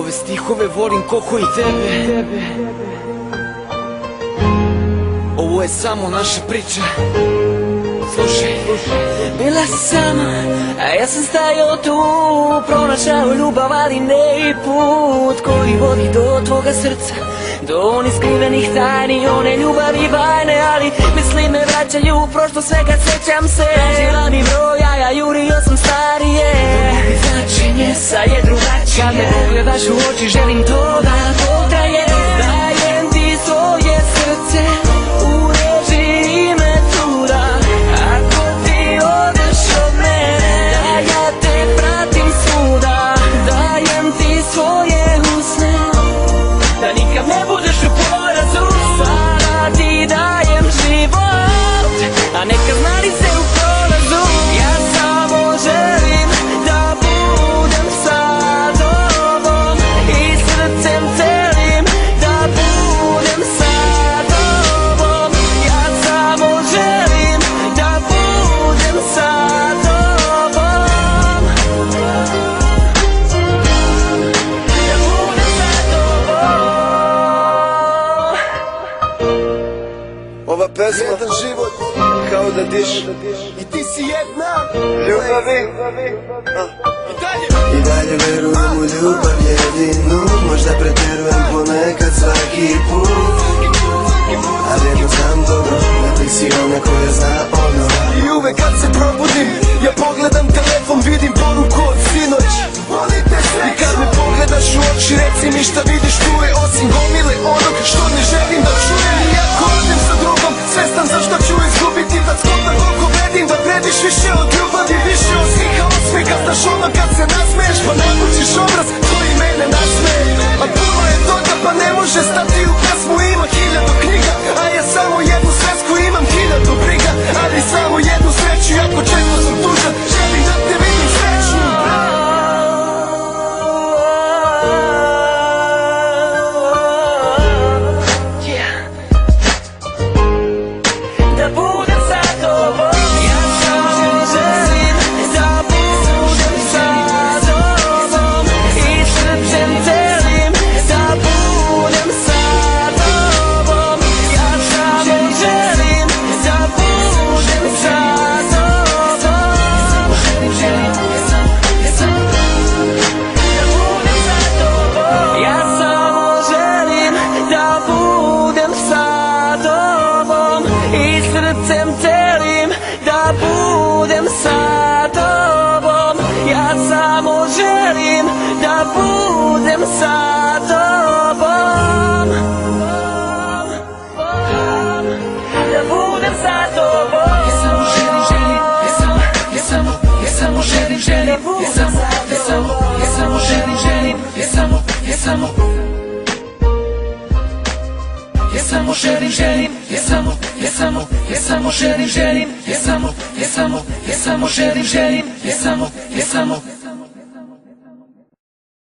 Ove stihove volim koliko i tebe. Ovo je samo naša priča. Slušaj. Bila si sama, a ja sam stajao tu. Pronašao ljubav, ali ne i put koji vodi do tvoga srca, do onih skrivenih tajni, one ljubavi bajne. Ali misli me vraćaju u prošlo, svega sećam se. Žila mi broj, a ja jurio sam starije. Značenje sa je drugačije. Kad me pogledaš u oči, želim to da potraje. Dajem ti svoje srce u režiji metoda. Ako ti odeš od mene, da ja te pratim svuda. Dajem ti svoje usne, da nikad ne budeš u porazu. Sada ti dajem život, a neka znali se u prolazu. Ja samo želim da budem sa tobom i srcem celim da budem sa tobom. Ja samo želim da budem sa tobom. Da budem sa tobom. Ova pesma jedan život kao da diš i ti si jedna ljubavi. I dalje verujem u ljubav jedinu, možda pretjerujem ponekad svaki put, ali jedno znam dobro, da ti si ona koja zna ono. I uvek kad se probudim, ja pogledam telefon, vidim poruku od sinoć. I kad me pogledaš u oči, reci mi šta vidiš tu je, osim gomile onog što ne želim da čujem. I ako odem sa drugom, svestan zašto ću izgubiti, da skotam koliko vredim, da vrediš više od ljubavi, više od smiha, osmiha. Znaš ono kad se nasmeješ, pa napučiš obraz koji mene nasmeje. A puno je toga, pa ne može stati u pesmu. Ima 1000 knjiga, a ja samo jednu svesku. Imam 1000 briga, ali samo jednu sreću. Jako često sam tužan, želim da te vidim srećnu. Da budem sa tobom. Ja samo želim da budem sa tobom i srcem celim da budem sa tobom. Ja samo želim da budem sa tobom. Ja samo želim da budem sa tobom i srcem celim da budem sa tobom. Ja samo želim da budem sa tobom. Da budem sa tobom. Ja samo želim, ja samo želim, ja samo želim, ja samo želim, ja samo želim.